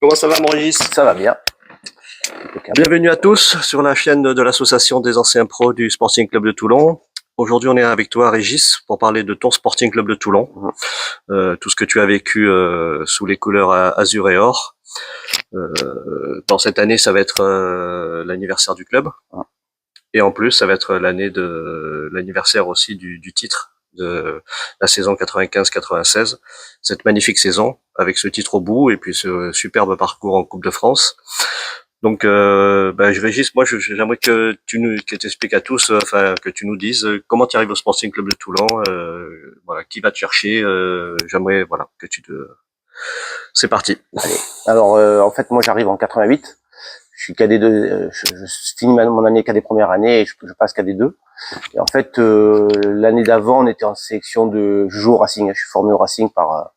Comment ça va, Maurice? Ça va bien. Bienvenue à tous sur la chaîne de l'association des anciens pros du Sporting Club de Toulon. Aujourd'hui, on est avec toi, Régis, pour parler de ton Sporting Club de Toulon. Tout ce que tu as vécu sous les couleurs azur et or. Dans cette année, ça va être l'anniversaire du club. Et en plus, ça va être l'année de l'anniversaire aussi du titre de la saison 95-96. Cette magnifique saison, avec ce titre au bout, et puis ce superbe parcours en Coupe de France. Donc, Régis, moi, j'aimerais que que t'expliques à tous, que tu nous dises comment tu arrives au Sporting Club de Toulon, voilà, qui va te chercher. J'aimerais, voilà, que tu te. C'est parti. Allez. Alors, en fait, moi, j'arrive en 88. Je suis cadet 2. Je finis mon année cadet première année et je passe cadet 2. Et en fait, l'année d'avant, on était en sélection de. Je joue au Racing. Je suis formé au Racing par.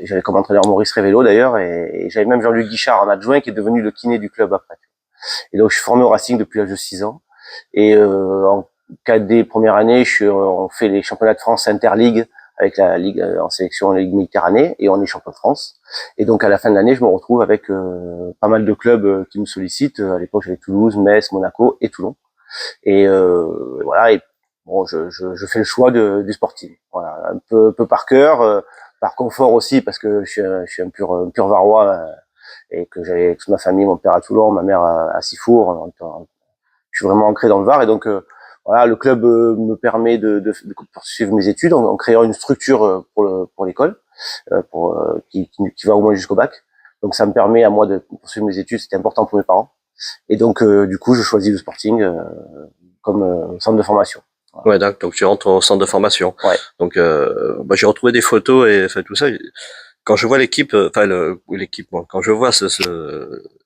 J'avais comme entraîneur Maurice Révélo d'ailleurs, et j'avais même Jean-Luc Guichard en adjoint qui est devenu le kiné du club après. Et donc, je suis formé au Racing depuis l'âge de 6 ans. Et en cadet première année, on fait les championnats de France Interligue avec la ligue en sélection, la Ligue Méditerranée, et on est champion de France. Et donc à la fin de l'année, je me retrouve avec pas mal de clubs qui me sollicitent. À l'époque, j'avais Toulouse, Metz, Monaco et Toulon. Et voilà. Et bon, je fais le choix du Sporting. Voilà, un peu par cœur, par confort aussi, parce que je suis un pur Varois et que j'avais toute ma famille, mon père à Toulon, ma mère à Sifour. Je suis vraiment ancré dans le Var, et donc voilà, le club me permet de poursuivre mes études en créant une structure pour l'école, qui va au moins jusqu'au bac. Donc ça me permet à moi de poursuivre mes études, c'était important pour mes parents. Et donc du coup, je choisis le Sporting comme centre de formation. Voilà. Ouais, donc tu rentres au centre de formation. Ouais. Donc j'ai retrouvé des photos et tout ça. Quand je vois l'équipe, quand je vois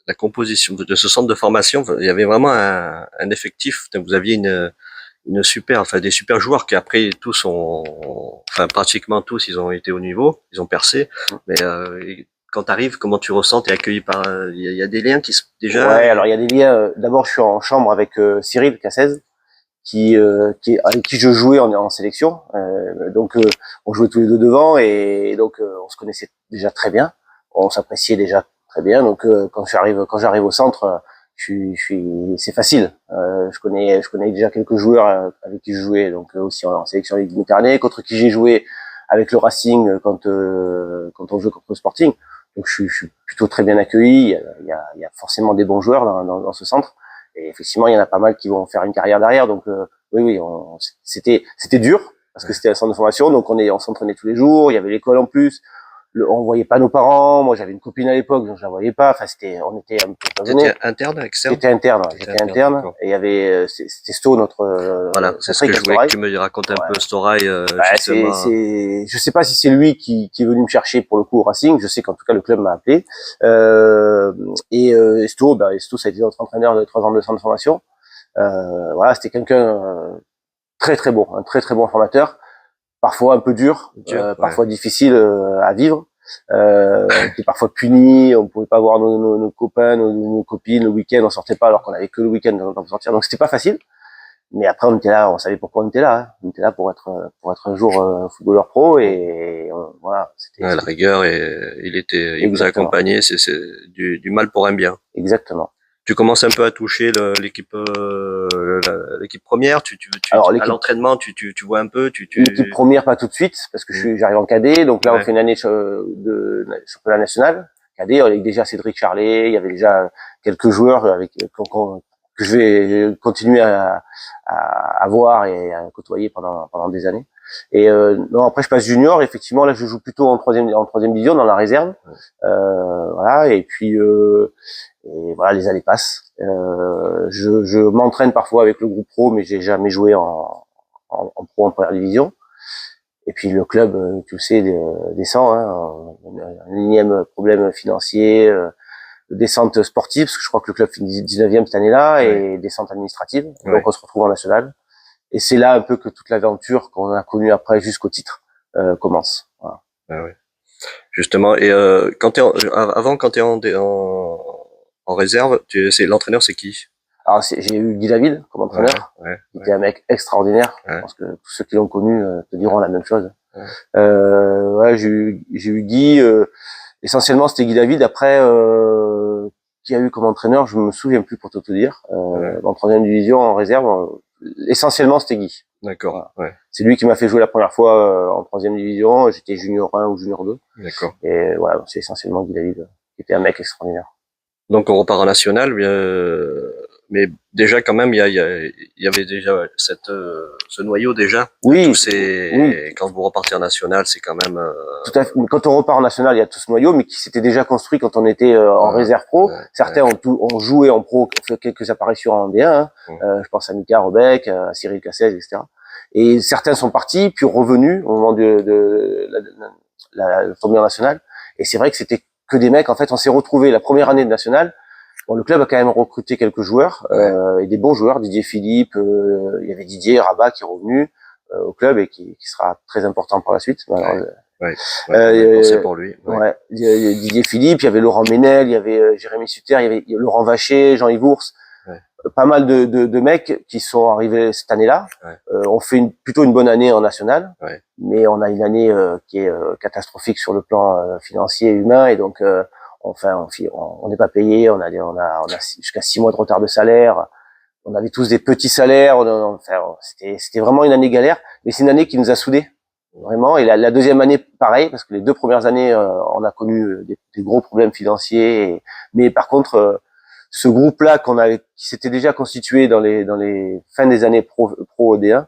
la composition de ce centre de formation, il y avait vraiment un effectif. Vous aviez des super joueurs qui après tous pratiquement tous, ils ont été au niveau, ils ont percé. Mais quand t'arrives, comment tu ressens? T'es accueilli par, il y a des liens déjà. Ouais, alors il y a des liens. D'abord, je suis en chambre avec Cyril Cassez, avec qui je jouais en sélection. Donc on jouait tous les deux devant, et donc on se connaissait déjà très bien, on s'appréciait déjà très bien. Donc quand j'arrive au centre, c'est facile. Je connais déjà quelques joueurs avec qui je jouais, donc aussi en sélection Ligue Méditerranée, contre qui j'ai joué avec le Racing quand on jouait contre le Sporting. Donc je suis plutôt très bien accueilli. Il y a forcément des bons joueurs dans ce centre. Et effectivement, il y en a pas mal qui vont faire une carrière derrière. Donc oui, c'était dur parce que c'était un centre de formation. Donc on s'entraînait tous les jours. Il y avait l'école en plus. On voyait pas nos parents. Moi, j'avais une copine à l'époque, donc je la voyais pas. Enfin, on était un peu T'étais interne, externe? J'étais interne. Et il y avait, c'était Sto, voilà, c'est ce que je voulais que tu me racontes un peu, Storail, justement. Je sais pas si c'est lui qui est venu me chercher pour le coup au Racing. Je sais qu'en tout cas, le club m'a appelé. Sto, ça a été notre entraîneur de 3 ans de centre de formation. Voilà, c'était quelqu'un très très bon, un très très bon formateur. Parfois un peu dur, parfois difficile à vivre. On était parfois puni, on pouvait pas voir nos copains, nos copines le week-end, on sortait pas alors qu'on avait que le week-end pour sortir. Donc c'était pas facile. Mais après on était là, on savait pourquoi on était là. Hein. On était là pour être un jour footballeur pro, et voilà. La rigueur, et il vous a accompagné. C'est du mal pour un bien. Exactement. Tu commences un peu à toucher l'équipe première. Alors, à l'entraînement, tu vois un peu. L'équipe première pas tout de suite parce que j'arrive en cadet. Donc là on fait une année de championnat national cadet avec déjà Cédric Charlet. Il y avait déjà quelques joueurs que je vais continuer à voir et à côtoyer pendant des années. Et non, après je passe junior. Effectivement, là je joue plutôt en troisième division dans la réserve. Voilà. Et puis et voilà, les années passent. Je m'entraîne parfois avec le groupe pro, mais j'ai jamais joué en pro en première division. Et puis le club, tu le sais, descend. Hein, un énième problème financier, descente sportive, parce que je crois que le club finit 19e cette année-là, et descente administrative. Donc on se retrouve en national. Et c'est là un peu que toute l'aventure qu'on a connue après jusqu'au titre commence. Voilà. Ah ouais. Justement, et quand t'es en réserve, l'entraîneur, c'est qui? Alors j'ai eu Guy David comme entraîneur, qui était un mec extraordinaire. Je pense que tous ceux qui l'ont connu te diront la même chose. J'ai eu Guy. essentiellement c'était Guy David. Après, qui a eu comme entraîneur, je me souviens plus pour tout te dire. En troisième division, en réserve, essentiellement c'était Guy. D'accord. Voilà. Ouais. C'est lui qui m'a fait jouer la première fois en troisième division. J'étais junior 1 ou junior 2. D'accord. Et voilà, c'est essentiellement Guy David, qui était un mec extraordinaire. Donc on repart en national, mais déjà quand même il y avait déjà ce noyau déjà. Oui. Oui. Quand vous repartez en national, c'est quand même. Tout à fait. Quand on repart en national, il y a tout ce noyau, mais qui s'était déjà construit quand on était en réserve pro. Certains ont joué en pro, ont fait quelques apparitions en D1. Je pense à Mika Rebec, à Cyril Cassez, etc. Et certains sont partis, puis revenus au moment de la tournée nationale. Et c'est vrai que c'était que des mecs. En fait, on s'est retrouvés la première année de nationale. Bon, le club a quand même recruté quelques joueurs, et des bons joueurs. Didier Philippe, il y avait Didier Rabat qui est revenu au club et qui sera très important par la suite. Pensez pour lui. Didier Philippe, il y avait Laurent Ménel, il y avait Jérémy Sutter, il y avait Laurent Vacher, Jean-Yves Ours. Pas mal de mecs qui sont arrivés cette année-là. On fait plutôt une bonne année en national, mais on a une année qui est catastrophique sur le plan financier et humain, et donc on n'est pas payé. On a jusqu'à 6 mois de retard de salaire. On avait tous des petits salaires. C'était vraiment une année galère, mais c'est une année qui nous a soudés vraiment. Et la deuxième année, pareil, parce que les 2 premières années, on a connu des gros problèmes financiers. Mais par contre, ce groupe-là qui s'était déjà constitué dans les fins des années pro D1,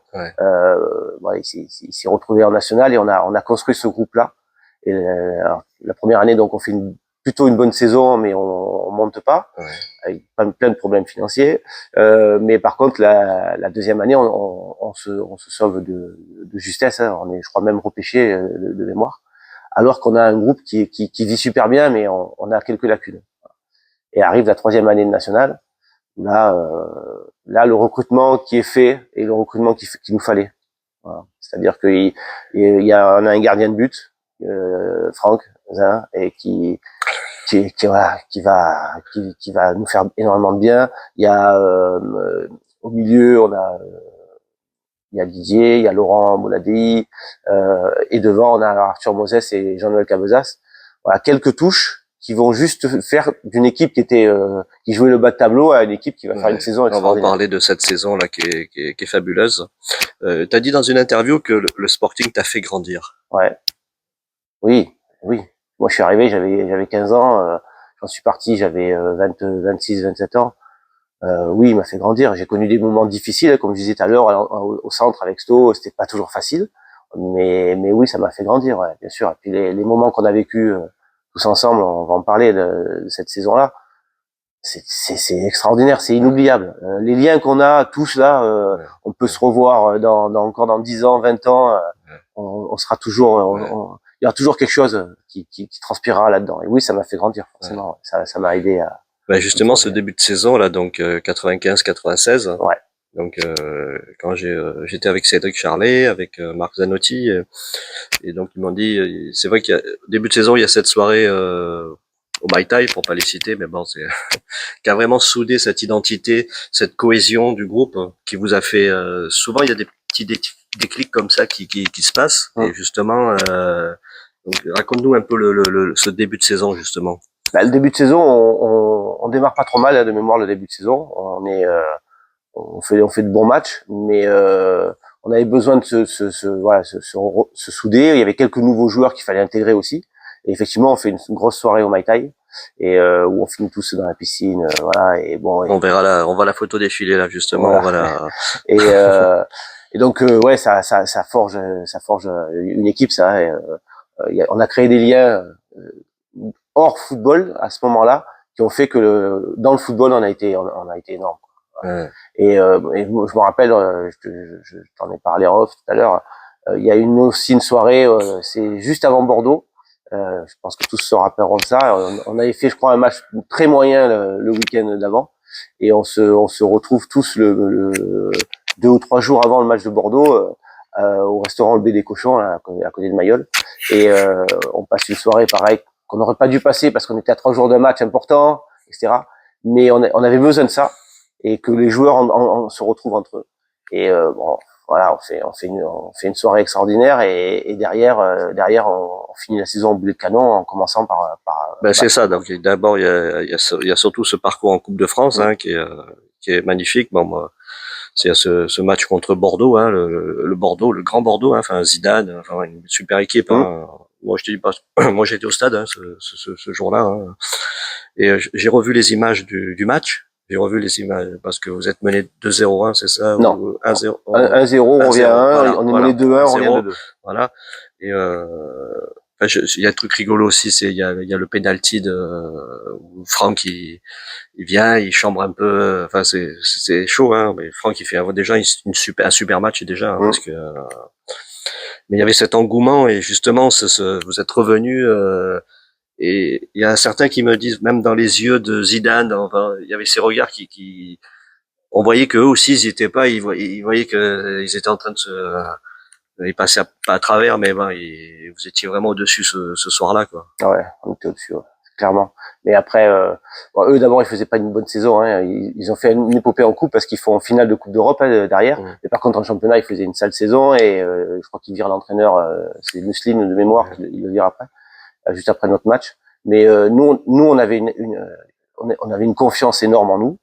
il s'est retrouvé en national, et on a construit ce groupe-là. Et alors, la première année, donc, on fait plutôt une bonne saison, mais on monte pas, avec plein de problèmes financiers. Mais par contre, la deuxième année, on se sauve de justesse. Hein. On est, je crois, même repêché de mémoire, alors qu'on a un groupe qui vit super bien, mais on a quelques lacunes. Et arrive la troisième année de nationale, là, le recrutement qui est fait est le recrutement qu'il nous fallait. Voilà. C'est-à-dire qu'il on a un gardien de but, Franck Zin, et qui va nous faire énormément de bien. Il y a au milieu, il y a Didier, il y a Laurent Mouladi, et devant on a Arthur Moses et Jean-Noël Cabezas. Voilà, quelques touches qui vont juste faire d'une équipe qui jouait le bas de tableau à une équipe qui va faire une saison extraordinaire. On va en parler de cette saison là qui est fabuleuse. T'as dit dans une interview que le Sporting t'a fait grandir. Ouais. Oui. Moi, je suis arrivé, j'avais 15 ans. J'en suis parti, j'avais 26, 27 ans. Oui, il m'a fait grandir. J'ai connu des moments difficiles, comme je disais tout à l'heure, au centre avec Sto, c'était pas toujours facile. Mais oui, ça m'a fait grandir, ouais, bien sûr. Et puis les moments qu'on a vécu tous ensemble, on va en parler de cette saison-là. C'est extraordinaire, c'est inoubliable. Les liens qu'on a tous là, on peut se revoir encore dans 10 ans, 20 ans. On sera toujours, il y aura toujours quelque chose qui transpirera là-dedans. Et oui, ça m'a fait grandir, forcément. Ça m'a aidé à. Justement, ce début de saison là, donc 95-96. Ouais. Donc quand j'étais avec Cédric Charlet, avec Marc Zanotti, et donc ils m'ont dit, c'est vrai qu'il y a début de saison, il y a cette soirée au Mai Tai, pour pas les citer, mais bon, c'est qui a vraiment soudé cette identité, cette cohésion du groupe, qui vous a fait souvent il y a des petits déclics comme ça qui se passent. Et justement, donc raconte-nous un peu ce début de saison justement. Le début de saison, on démarre pas trop mal, hein, de mémoire. Le début de saison, on fait de bons matchs, mais on avait besoin de se souder. Il y avait quelques nouveaux joueurs qu'il fallait intégrer aussi. Et effectivement, on fait une grosse soirée au Mai Tai, et où on finit tous dans la piscine, voilà. Et bon, on voit la photo défiler là justement. Voilà. Et donc ça forge une équipe, ça. On a créé des liens hors football à ce moment-là, qui ont fait que dans le football on a été énorme. Et je me rappelle, je t'en ai parlé en off tout à l'heure. Il y a aussi une soirée, c'est juste avant Bordeaux. Je pense que tous se rappelleront de ça. On avait fait, je crois, un match très moyen le week-end d'avant, et on se retrouve tous le 2 ou 3 jours avant le match de Bordeaux au restaurant Le B des Cochons, là, à côté de Mayol, et on passe une soirée pareille qu'on n'aurait pas dû passer parce qu'on était à 3 jours d'un match important, etc. Mais on avait besoin de ça, et que les joueurs se retrouvent entre eux. Et bon, voilà, on fait une soirée extraordinaire et derrière, on finit la saison au boulet de canon en commençant par Ben, c'est ça. Donc d'abord il y a surtout ce parcours en Coupe de France qui est magnifique. Bon, moi, c'est ce match contre Bordeaux, hein, le Bordeaux, le grand Bordeaux, hein, enfin Zidane, enfin une super équipe. Hein. Moi je te dis pas, moi j'étais au stade hein, ce jour-là, hein, et j'ai revu les images du match. J'ai revu les images parce que vous êtes mené 2-0, hein, c'est ça, non, ou 1-0. 1-0, on revient à 1, voilà, on est voilà, mené 2-1, on revient 1-0, 2-2. voilà. Et enfin, il y a un truc rigolo aussi, c'est il y a le penalty de où Franck il vient, il chambre un peu, enfin c'est chaud hein, mais Franck il fait déjà un super match déjà hein, parce que mais il y avait cet engouement et justement vous êtes revenu et il y a certains qui me disent même dans les yeux de Zidane, enfin, il y avait ces regards qui on voyait que eux aussi ils étaient pas, ils voyaient que ils étaient en train de ils passaient pas à travers, mais ben, vous étiez vraiment au-dessus ce soir-là, quoi. Ouais, on était au-dessus, ouais, clairement. Mais après, bon, eux d'abord, ils faisaient pas une bonne saison. Hein. Ils ont fait une épopée en coupe parce qu'ils font en finale de Coupe d'Europe hein, derrière. Mais par contre, en championnat, ils faisaient une sale saison et je crois qu'ils virent l'entraîneur. C'est Muslim de mémoire, il le vire après, juste après notre match. Mais nous, on avait on avait une confiance énorme en nous.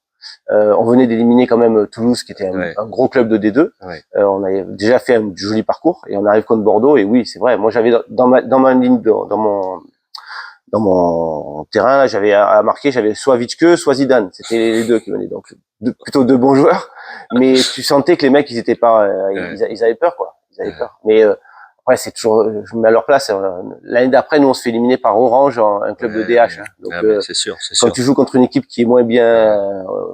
On venait d'éliminer quand même Toulouse, qui était un gros club de D2. On avait déjà fait un joli parcours et on arrive contre Bordeaux. Et oui, c'est vrai. Moi, j'avais dans ma ligne, dans mon terrain, là, j'avais à marquer, j'avais soit Vitke, soit Zidane. C'était les deux qui venaient. Donc, plutôt deux bons joueurs. Mais tu sentais que les mecs, ils étaient pas, ils avaient peur, quoi. Ils avaient peur. Mais après, c'est toujours, je me mets à leur place. L'année d'après, nous, on se fait éliminer par Orange, un club de DH. Hein. Donc, c'est sûr, quand tu joues contre une équipe qui est moins bien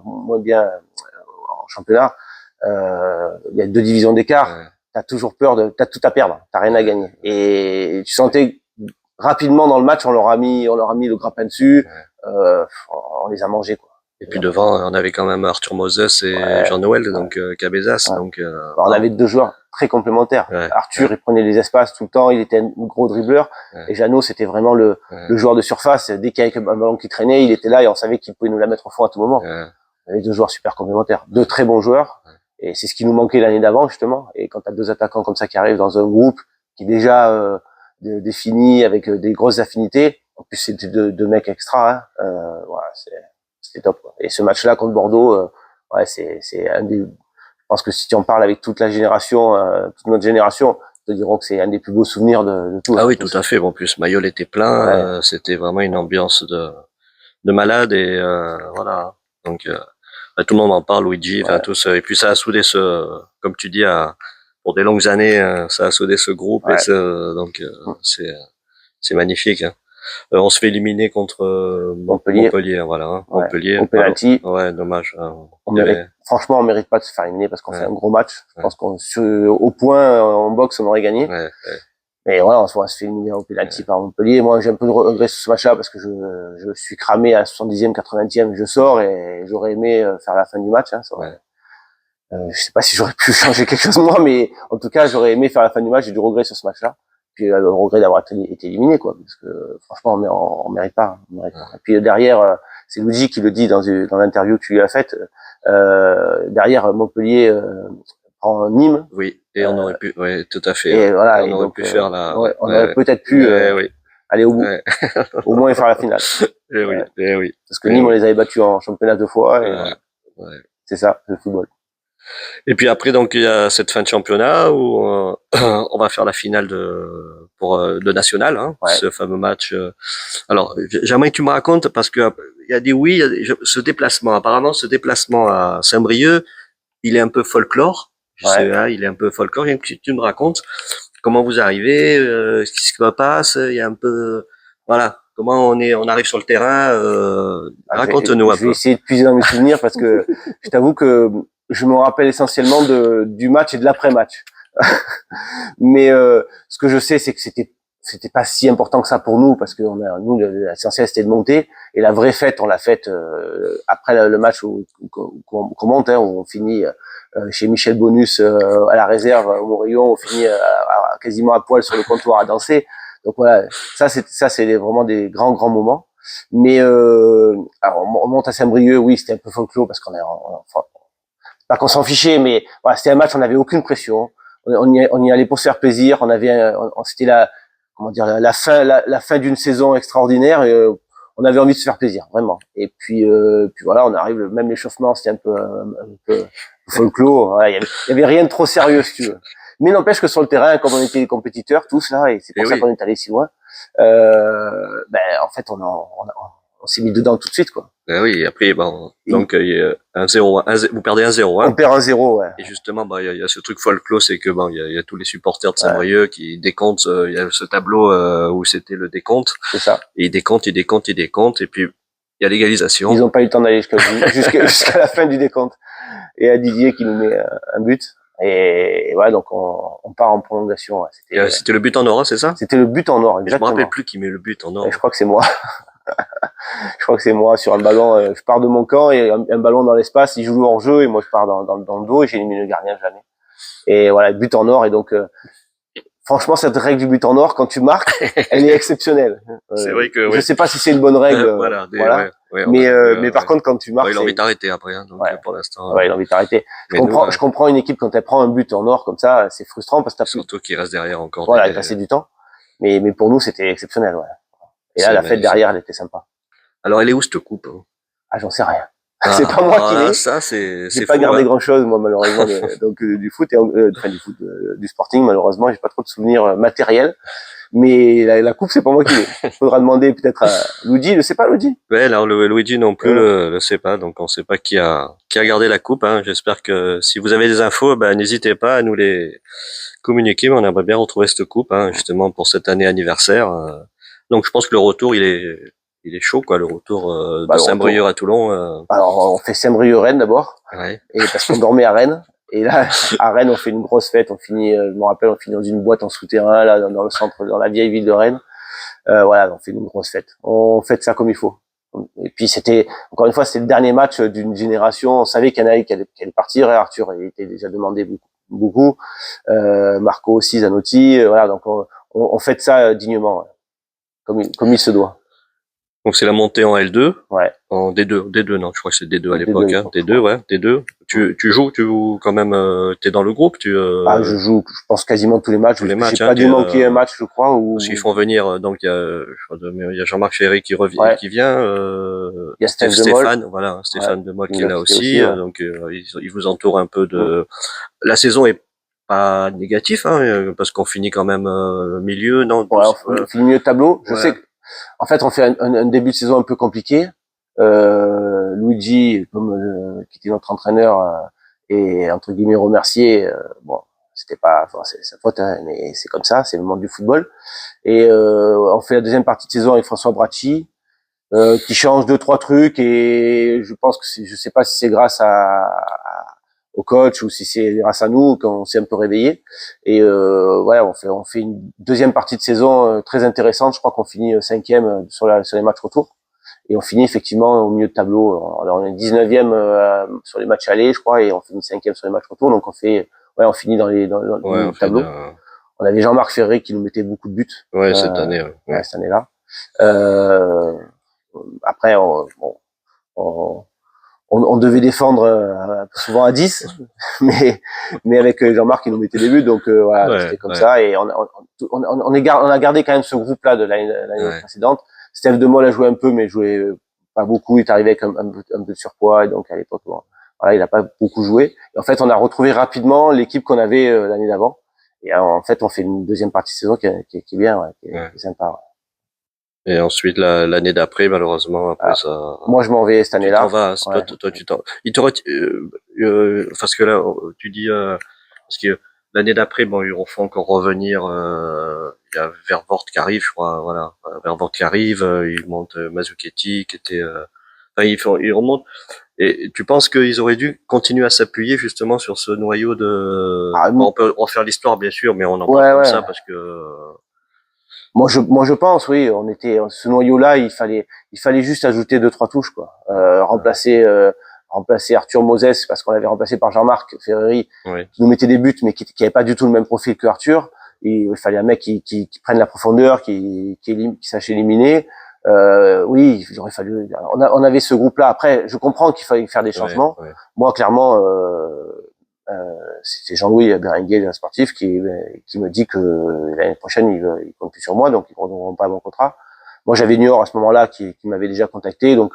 en championnat, il y a 2 divisions d'écart. T'as toujours peur t'as tout à perdre. T'as rien à gagner. Et tu sentais rapidement dans le match, on leur a mis le grappin dessus. On les a mangés, quoi. Et puis devant, on avait quand même Arthur Moses et Jean-Noël, donc Cabezas. Donc, on avait 2 joueurs très complémentaires. Arthur, il prenait les espaces tout le temps, il était un gros dribbleur. Et Jeannot, c'était vraiment le joueur de surface. Dès qu'il y avait un ballon qui traînait, il était là et on savait qu'il pouvait nous la mettre au fond à tout moment. On avait 2 joueurs super complémentaires, 2 très bons joueurs. Et c'est ce qui nous manquait l'année d'avant, justement. Et quand tu as 2 attaquants comme ça qui arrivent dans un groupe qui est déjà défini avec des grosses affinités, en plus c'était 2 mecs extra, hein, voilà, c'était top, quoi. Et ce match-là contre Bordeaux, ouais, c'est un des, je pense que si tu en parles avec toute la génération, toute notre génération, ils te diront que c'est un des plus beaux souvenirs de tout. Ah oui, tout à fait. Bon, en plus, Mayol était plein, c'était vraiment une ambiance de malade et voilà. Donc tout le monde en parle, Luigi, enfin tous. Et puis ça a soudé comme tu dis, pour des longues années, ça a soudé ce groupe et donc c'est magnifique. Hein. On se fait éliminer contre Montpellier, voilà. Hein. Montpellier. Au penalty. Ouais, dommage. Hein. Franchement, on mérite pas de se faire éliminer parce qu'on fait un gros match. Je pense au point, en boxe, on aurait gagné. Mais voilà, on se fait éliminer au penalty par Montpellier. Moi, j'ai un peu de regret sur ce match-là parce que je suis cramé à 70e, 80e, je sors et j'aurais aimé faire la fin du match. Hein, je sais pas si j'aurais pu changer quelque chose moi, mais en tout cas, j'aurais aimé faire la fin du match. J'ai du regret sur ce match-là. Puis le regret d'avoir été éliminé, quoi, parce que franchement, on mérite pas. Et puis derrière, c'est Luigi qui le dit dans l'interview que tu lui as faite. Derrière, Montpellier prend Nîmes. Oui, et on aurait pu, oui, tout à fait. Et voilà, on aurait pu faire la. On aurait peut-être pu aller au bout, au moins faire la finale. Oui. Parce que Nîmes, on les avait battus en championnat 2 fois. Et c'est ça, le football. Et puis après, donc il y a cette fin de championnat où on va faire la finale pour le national, hein, ce fameux match. Alors, j'aimerais que tu me racontes parce que il y a des ce déplacement. Apparemment, ce déplacement à Saint-Brieuc, il est un peu folklore. Je sais, hein, il est un peu folklore. Et que tu me racontes comment vous arrivez, ce qui se passe. Il y a un peu, voilà, comment on arrive sur le terrain. Raconte-nous un peu. Je vais essayer de puiser dans mes souvenirs parce que je t'avoue que je me rappelle essentiellement du match et de l'après-match. Mais ce que je sais, c'est que c'était pas si important que ça pour nous parce que nous l'essentiel c'était de monter et la vraie fête on l'a faite après le match qu'on monte, hein, où on finit chez Michel Bonus à la réserve au Morillon, on finit quasiment à poil sur le comptoir à danser. Donc voilà, ça c'est vraiment des grands moments. Mais alors on monte à Saint-Brieuc, oui, c'était un peu folklore parce qu'on pas qu'on s'en fichait, mais voilà, c'était un match, on n'avait aucune pression. On y allait pour se faire plaisir. C'était comment dire, la fin d'une saison extraordinaire. Et, on avait envie de se faire plaisir, vraiment. Et puis voilà, on arrive, même l'échauffement, c'était un peu folklore. Voilà, il y avait rien de trop sérieux, si tu veux. Mais n'empêche que sur le terrain, comme on était des compétiteurs tous là, et c'est pour ça qu'on est allé si loin, en fait, on s'est mis dedans tout de suite, quoi. Oui, après, bon, donc, il y a 1-0, vous perdez 1-0, hein. On perd 1-0, ouais. Et justement, bah, il y a ce truc folklore, c'est que, bon, il y a tous les supporters de Saint-Brieuc qui décomptent, il y a ce tableau, où c'était le décompte. C'est ça. Et ils décomptent, et puis, il y a l'égalisation. Ils ont pas eu le temps d'aller jusqu'à la fin du décompte. Et à Didier qui nous met un but. Et voilà, donc on part en prolongation. Ouais. C'était le but en or, hein, c'est ça? C'était le but en or, exactement. Je me rappelle plus qui met le but en or. Et je crois que c'est moi. Je crois que c'est moi sur un ballon. Je pars de mon camp et un ballon dans l'espace. Il joue hors jeu et moi je pars dans le dos et j'élimine le gardien jamais. Et voilà, but en or. Et donc franchement, cette règle du but en or, quand tu marques, elle est exceptionnelle. C'est vrai que je sais pas si c'est une bonne règle. voilà. Mais par contre, quand tu marques, il a envie d'arrêter après, hein, donc pour l'instant. Ouais, il a envie d'arrêter. Je comprends une équipe quand elle prend un but en or comme ça, c'est frustrant parce que surtout qu'il reste derrière encore. Voilà, il passait du temps. Mais pour nous, c'était exceptionnel, ouais. Et là, la fête derrière, elle était sympa. Alors, elle est où cette coupe? Ah, j'en sais rien. C'est pas moi qui l'ai. Ça, c'est j'ai pas gardé grand chose, moi, malheureusement, du foot du sporting, malheureusement, j'ai pas trop de souvenirs matériels. Mais la coupe, c'est pas moi qui l'ai. Faudra demander peut-être à Luigi, le sait pas, Luigi? Ouais, alors Luigi non plus le sait pas, donc on sait pas qui a gardé la coupe, hein. J'espère que si vous avez des infos, n'hésitez pas à nous les communiquer, mais on aimerait bien retrouver cette coupe, hein, justement pour cette année anniversaire. Donc je pense que le retour, il est chaud, quoi, le retour de Saint-Brieuc à Toulon. Alors, on fait Saint-Brieuc-Rennes d'abord. Ouais. Et parce qu'on dormait à Rennes. Et là, à Rennes, on fait une grosse fête. On finit, je me rappelle, on finit dans une boîte en souterrain, là, dans le centre, dans la vieille ville de Rennes. Voilà, on fait une grosse fête. On fête ça comme il faut. Et puis encore une fois, c'était le dernier match d'une génération. On savait qu'il y en avait qui allait partir. Arthur, il était déjà demandé beaucoup. Marco aussi, Zanotti. Voilà, donc on fête ça dignement, ouais. Comme il se doit. Donc c'est la montée en L2. Ouais. En D2, non, je crois que c'est D2 à l'époque, hein. D2, ouais, D2. Tu joues quand même, t'es dans le groupe, je joue, je pense quasiment tous les matchs. Tous les matchs, j'ai pas dû manquer un match, je crois, parce qu'ils font venir, donc il y a Jean-Marc Ferré qui revient, qui vient, il y a Stéphane, voilà, Stéphane de Moll qui est là aussi, donc ils vous entourent un peu de. La saison est pas négative, hein, parce qu'on finit quand même milieu, non? Ouais, on finit milieu de tableau. Je sais que, en fait, on fait un début de saison un peu compliqué. Luigi, qui était notre entraîneur, et entre guillemets remercié. Bon, c'était pas, c'est sa faute, hein, mais c'est comme ça, c'est le monde du football. Et on fait la deuxième partie de saison avec François Bracci, qui change 2-3 trucs. Et je pense que je sais pas si c'est grâce au coach ou si c'est grâce à nous qu'on s'est un peu réveillé. Et ouais, on fait une deuxième partie de saison très intéressante. Je crois qu'on finit 5e sur les matchs retour. Et on finit effectivement au milieu de tableau. Alors, on est 19e sur les matchs allés, je crois, et on finit 5e sur les matchs retour. Donc on finit dans le tableau. On avait Jean-Marc Ferré qui nous mettait beaucoup de buts. Ouais, cette année. Ouais, cette année-là. Après, on devait défendre souvent à 10, mais avec Jean-Marc qui nous mettait des buts, donc voilà, c'était comme ça. Et on a gardé quand même ce groupe-là de l'année précédente. Steph De Moll a joué un peu, mais jouait pas beaucoup. Il est arrivé avec un peu de surpoids, et donc à l'époque, voilà, il a pas beaucoup joué. Et en fait, on a retrouvé rapidement l'équipe qu'on avait l'année d'avant. Et en fait, on fait une deuxième partie de saison qui est bien, qui est sympa. Ouais. Et ensuite, l'année d'après, malheureusement, après ça. Moi, je m'en vais cette année-là. Tu t'en vas, toi, tu t'en. Parce que là, tu dis, parce que l'année d'après, bon, ils refont encore revenir, il y a Vervoort qui arrive, je crois, voilà. Vervoort qui arrive, ils montent Mazzucchetti, qui était, ils remontent. Et tu penses qu'ils auraient dû continuer à s'appuyer justement sur ce noyau de. On peut refaire l'histoire, bien sûr, mais on en parle comme ça parce que. Moi je pense, oui, ce noyau-là, il fallait juste ajouter 2-3 touches, quoi. Remplacer Arthur Moses parce qu'on l'avait remplacé par Jean-Marc Ferreri, qui nous mettait des buts, mais qui avait pas du tout le même profil que Arthur. Et il fallait un mec qui prenne la profondeur, qui sache éliminer. Oui, il aurait fallu. On avait ce groupe-là. Après, je comprends qu'il fallait faire des changements. Ouais. Moi, clairement, c'était Jean-Louis Berenguer, le sportif, qui me dit que l'année prochaine, il compte plus sur moi, donc ils ne renouvelleront pas mon contrat. Moi, j'avais Niort à ce moment-là qui m'avait déjà contacté, donc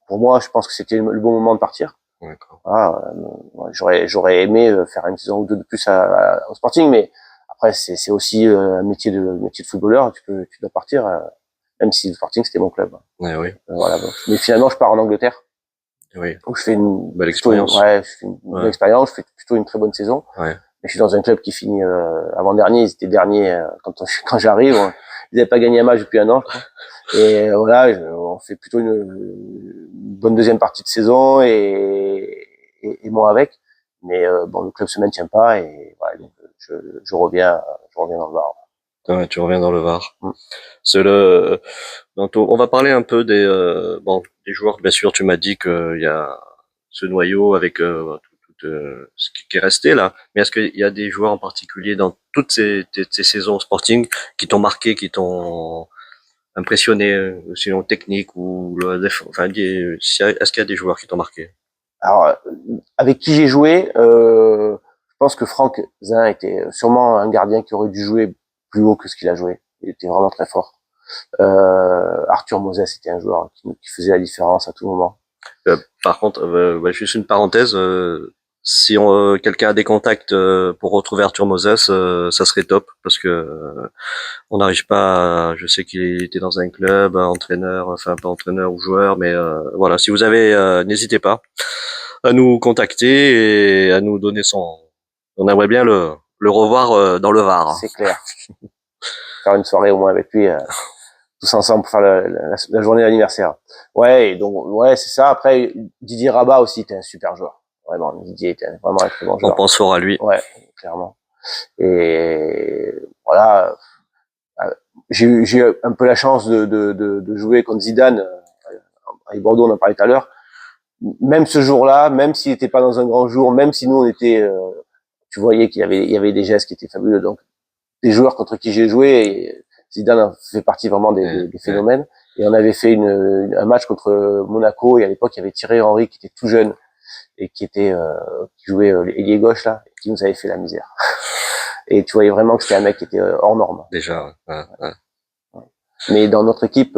pour moi, je pense que c'était le bon moment de partir. Voilà, j'aurais aimé faire une saison ou deux de plus au Sporting, mais après, c'est aussi un métier de footballeur. Tu dois partir, même si le Sporting c'était mon club. Ouais, oui. Voilà. Mais finalement, je pars en Angleterre. Oui. Donc je fais une belle expérience. Je fais une belle expérience. Je fais plutôt une très bonne saison. Ouais. Mais je suis dans un club qui finit avant dernier. Ils étaient derniers quand j'arrive. Ils n'avaient pas gagné un match depuis un an, je crois. Et voilà, on fait plutôt une bonne deuxième partie de saison et moi avec. Mais bon, le club se maintient pas et voilà, donc je reviens dans le Var. Ouais, tu reviens dans le Var. Mm. C'est donc, on va parler un peu des joueurs. Bien sûr, tu m'as dit qu'il y a ce noyau avec tout ce qui est resté là. Mais est-ce qu'il y a des joueurs en particulier dans toutes ces saisons Sporting qui t'ont marqué, qui t'ont impressionné, sinon technique ou enfin, est-ce qu'il y a des joueurs qui t'ont marqué? Alors, avec qui j'ai joué, je pense que Franck Zin était sûrement un gardien qui aurait dû jouer plus haut que ce qu'il a joué. Il était vraiment très fort. Arthur Moses était un joueur qui faisait la différence à tout moment. Par contre, juste une parenthèse, si quelqu'un a des contacts pour retrouver Arthur Moses, ça serait top parce que on n'arrive pas. Je sais qu'il était dans un club, entraîneur, enfin pas entraîneur ou joueur, mais voilà. Si vous avez, n'hésitez pas à nous contacter et à nous donner son. On aimerait bien le revoir dans le Var. C'est clair. Faire une soirée au moins avec lui, tous ensemble pour faire la journée d'anniversaire. Ouais, et donc ouais, c'est ça. Après, Didier Rabat aussi était un super joueur. Vraiment, Didier était vraiment un très bon joueur. On pense fort à lui. Ouais, clairement. Et voilà, j'ai eu un peu la chance de jouer contre Zidane. Avec Bordeaux, on en parlait tout à l'heure. Même ce jour-là, même s'il n'était pas dans un grand jour, même si nous on était, tu voyais qu'il y avait des gestes qui étaient fabuleux. Donc des joueurs contre qui j'ai joué, et Zidane fait partie vraiment des phénomènes. Et on avait fait un match contre Monaco, et à l'époque il y avait Thierry Henry qui était tout jeune et qui jouait l'ailier gauche là, et qui nous avait fait la misère. Et tu voyais vraiment que c'était un mec qui était hors norme. Déjà. Mais dans notre équipe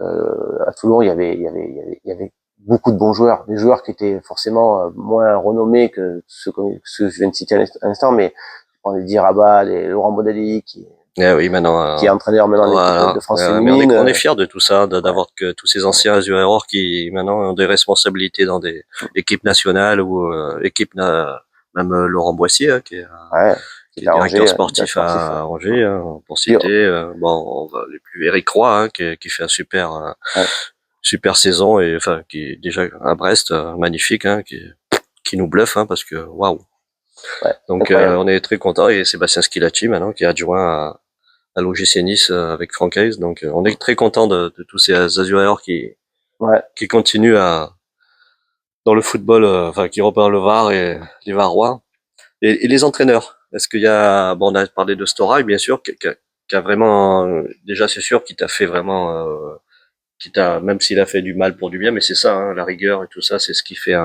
à Toulon, il y avait beaucoup de bons joueurs, des joueurs qui étaient forcément moins renommés que ceux que je viens de citer à l'instant, mais on les dit Rabat, Laurent Bodali, qui oui, maintenant, est entraîneur maintenant de l'équipe de France féminine. On est fiers de tout ça, d'avoir que tous ces anciens ASUROR qui maintenant ont des responsabilités dans des équipes nationales ou même Laurent Boissier, qui est directeur sportif à Angers, pour citer. Les plus Eric Roy, qui fait un super saison et enfin qui est déjà à Brest, magnifique, qui nous bluffe, parce que waouh. Ouais, donc on est très content, et Sébastien Schilacci maintenant qui est adjoint à l'OGC Nice avec Franck Hayes. Donc on est très content de tous ces Azuréors qui continuent dans le football, qui repèrent le Var et les Varois. Et les entraîneurs, est-ce qu'il y a, on a parlé de Storail, bien sûr, qui a vraiment, déjà c'est sûr, qui t'a fait vraiment, même s'il a fait du mal pour du bien, mais c'est ça, la rigueur et tout ça, c'est ce qui fait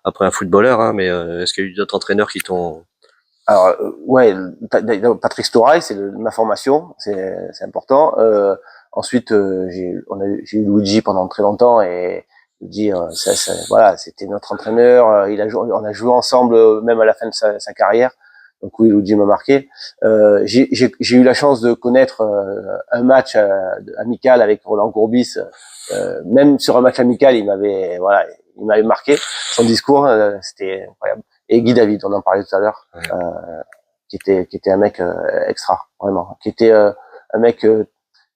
après un footballeur, mais est-ce qu'il y a eu d'autres entraîneurs qui t'ont... Alors Patrick Storail, c'est ma formation, c'est important. Ensuite, j'ai eu Luigi pendant très longtemps, et Luigi, voilà, c'était notre entraîneur. On a joué ensemble même à la fin de sa carrière. Donc oui, Luigi m'a marqué. J'ai eu la chance de connaître un match amical avec Roland Courbis. Même sur un match amical, il m'avait marqué. Son discours, c'était incroyable. Et Guy David, on en parlait tout à l'heure, qui était un mec extra, vraiment, qui était un mec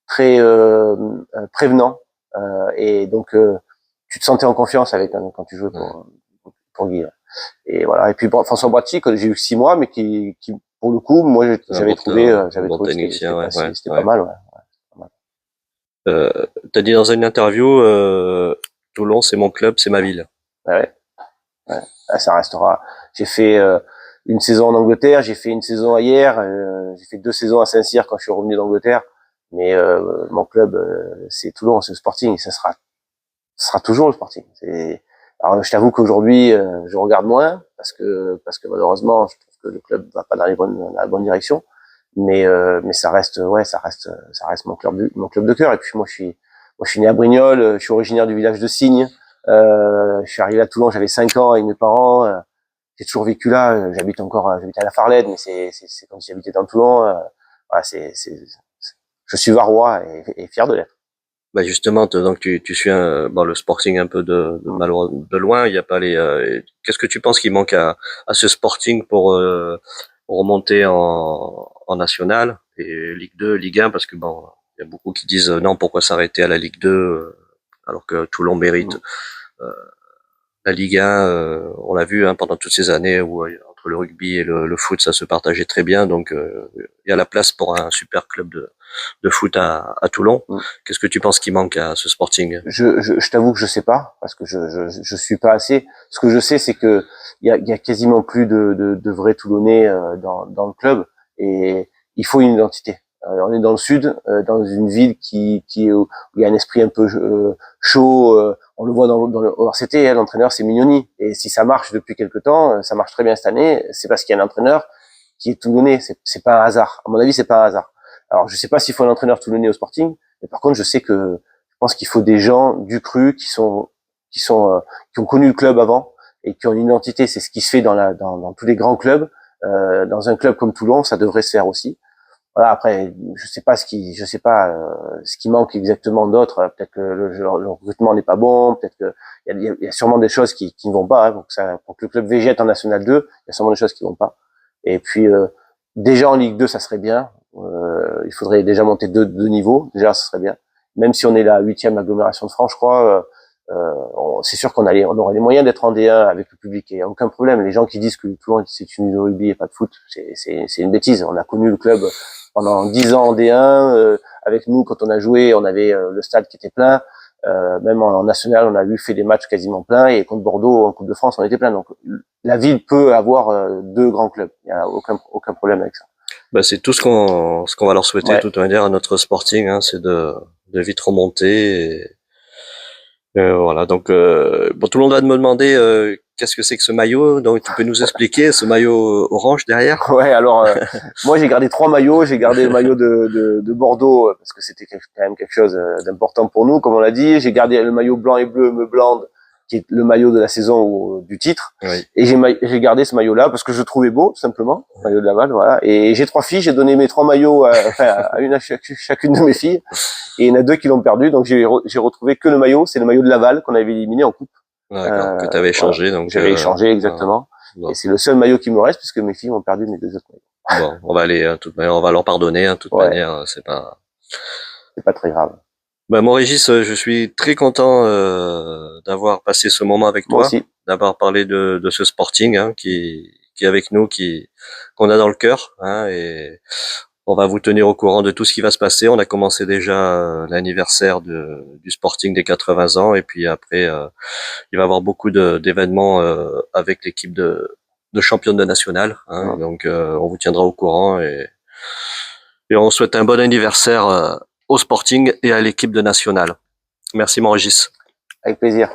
très prévenant, et donc tu te sentais en confiance quand tu jouais pour Guy. Et voilà. Et puis François Boitier, que j'ai eu 6 mois, mais qui pour le coup, moi j'avais trouvé que c'était pas mal. T'as dit dans une interview, Toulon, c'est mon club, c'est ma ville. Ouais. Ça restera. J'ai fait une saison en Angleterre, j'ai fait une saison ailleurs, j'ai fait 2 saisons à Saint-Cyr quand je suis revenu d'Angleterre. Mais mon club, c'est Toulon, c'est le Sporting, et ça sera toujours le Sporting. Alors je t'avoue qu'aujourd'hui, je regarde moins parce que malheureusement, je trouve que le club va pas dans la bonne direction. Mais ça reste, ouais, ça reste mon club de cœur. Et puis moi je suis né à Brignoles, je suis originaire du village de Signes. Je suis arrivé à Toulon, j'avais 5 ans avec mes parents. J'ai toujours vécu là. J'habite à la Farlède, mais c'est comme si j'habitais dans Toulon. Voilà, je suis varois et fier de l'être. Bah justement, donc tu suis bon, le Sporting un peu de loin. Il y a pas Qu'est-ce que tu penses qu'il manque à ce Sporting pour remonter en national et Ligue 2, Ligue 1, parce que bon, il y a beaucoup qui disent non, pourquoi s'arrêter à la Ligue 2 alors que Toulon mérite euh, la Ligue 1. On l'a vu pendant toutes ces années où entre le rugby et le foot, ça se partageait très bien. Donc il y a la place pour un super club de foot à Toulon. Qu'est-ce que tu penses qui manque à ce Sporting? Je t'avoue que je sais pas parce que je suis pas assez. Ce que je sais, c'est que il y a quasiment plus de vrais Toulonnais dans le club et il faut une identité. On est dans le sud, dans une ville où il y a un esprit un peu chaud. On le voit dans le. Alors c'était l'entraîneur, c'est Mignoni, et si ça marche depuis quelque temps, ça marche très bien cette année. C'est parce qu'il y a un entraîneur qui est Toulonnais. C'est pas un hasard. À mon avis, c'est pas un hasard. Alors je sais pas s'il faut un entraîneur Toulonnais au Sporting, mais par contre je sais que je pense qu'il faut des gens du cru qui ont connu le club avant et qui ont une identité. C'est ce qui se fait dans tous les grands clubs. Dans un club comme Toulon, ça devrait se faire aussi. Voilà. Après, je sais pas ce qui manque exactement d'autre. Peut-être que le recrutement n'est pas bon. Peut-être que il y a sûrement des choses qui ne vont pas. Hein, pour que le club végète en National 2, il y a sûrement des choses qui vont pas. Et puis déjà en Ligue 2, ça serait bien. Il faudrait déjà monter deux niveaux. Déjà, ça serait bien. Même si on est la 8e agglomération de France, je crois, c'est sûr on aurait les moyens d'être en D1 avec le public. Et il n'y a aucun problème. Les gens qui disent que Toulon c'est une île de rugby et pas de foot, c'est une bêtise. On a connu le club pendant 10 ans en D1. Avec nous, quand on a joué, on avait le stade qui était plein. Même en national, on a fait des matchs quasiment pleins. Et contre Bordeaux, en Coupe de France, on était plein. Donc la ville peut avoir deux grands clubs. Il n'y a aucun problème avec ça. Bah, c'est tout ce qu'on va leur souhaiter de toute manière à notre Sporting, hein, c'est de vite remonter. Voilà. Donc bon, tout le monde va me demander qu'est-ce que c'est que ce maillot. Donc tu peux nous expliquer ce maillot orange derrière? Ouais, alors moi j'ai gardé 3 maillots. J'ai gardé le maillot de Bordeaux parce que c'était quand même quelque chose d'important pour nous, comme on l'a dit. J'ai gardé le maillot blanc et bleu Meubland, qui est le maillot de la saison du titre. Oui. Et j'ai gardé ce maillot-là parce que je le trouvais beau, tout simplement, maillot de Laval, voilà. Et j'ai 3 filles, j'ai donné mes 3 maillots à chacune de mes filles. Et il y en a 2 qui l'ont perdu, donc j'ai retrouvé que le maillot, c'est le maillot de Laval qu'on avait éliminé en coupe. D'accord, que tu avais échangé. Voilà. Donc j'avais échangé exactement. Bon. Et c'est le seul maillot qui me reste puisque mes filles ont perdu mes 2 autres maillots. Bon, on va aller, on va leur pardonner, de toute manière, c'est pas très grave. Bah, moi, Régis, je suis très content d'avoir passé ce moment avec toi, d'avoir parlé de ce Sporting qui est avec nous, qu'on a dans le cœur, et on va vous tenir au courant de tout ce qui va se passer. On a commencé déjà l'anniversaire du Sporting des 80 ans, et puis après, il va y avoir beaucoup d'événements avec l'équipe de championne de nationale. Donc, on vous tiendra au courant et on souhaite un bon anniversaire au Sporting et à l'équipe de nationale. Merci, mon Régis. Avec plaisir.